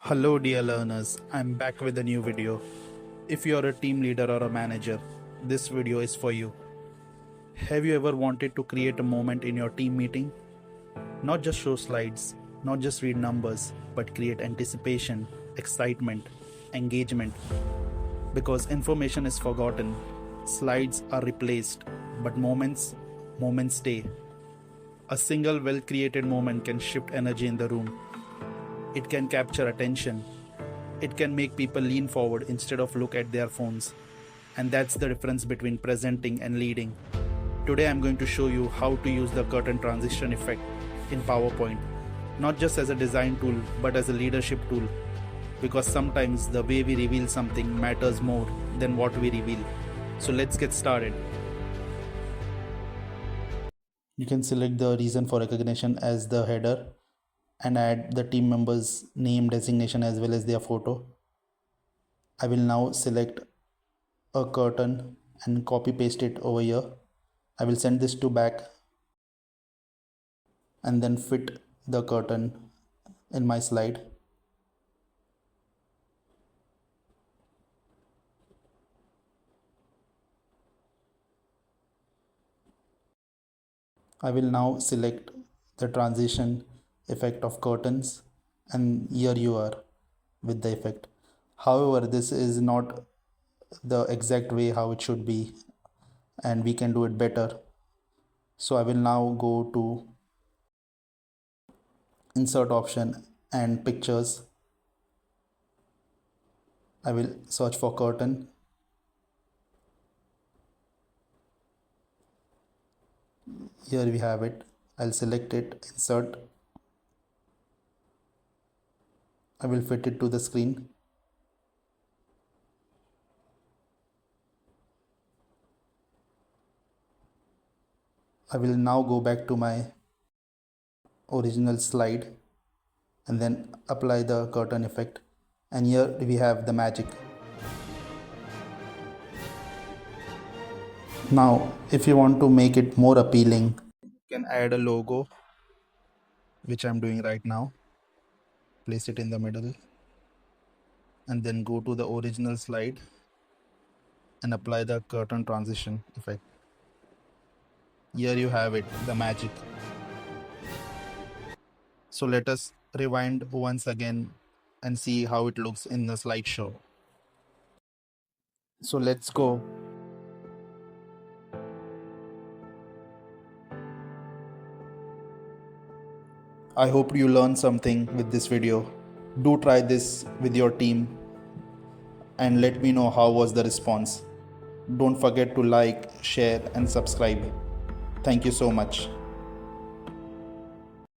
Hello dear learners, I'm back with a new video. If you're a team leader or a manager, this video is for you. Have you ever wanted to create a moment in your team meeting? Not just show slides, not just read numbers, but create anticipation, excitement, engagement. Because information is forgotten, slides are replaced, but moments stay. A single well-created moment can shift energy in the room. It can capture attention. It can make people lean forward instead of look at their phones. And that's the difference between presenting and leading. Today I'm going to show you how to use the curtain transition effect in PowerPoint, not just as a design tool but as a leadership tool. Because sometimes the way we reveal something matters more than what we reveal. So let's get started. You can select the reason for recognition as the header and add the team member's name, designation as well as their photo. I will now select a curtain and copy paste it over here. I will send this to back and then fit the curtain in my slide. I will now select the transition effect of curtains, and here you are with the effect. However, this is not the exact way how it should be, and we can do it better. So I will now go to insert option and pictures. I will search for curtain. Here we have it. I'll select it, insert. I will fit it to the screen. I will now go back to my original slide and then apply the curtain effect, and here we have the magic. Now if you want to make it more appealing, you can add a logo, which I'm doing right now. Place it in the middle and then go to the original slide and apply the curtain transition effect. Here you have it, the magic. So let us rewind once again and see how it looks in the slideshow. So let's go. I hope you learned something with this video. Do try this with your team and let me know how was the response. Don't forget to like, share and subscribe. Thank you so much.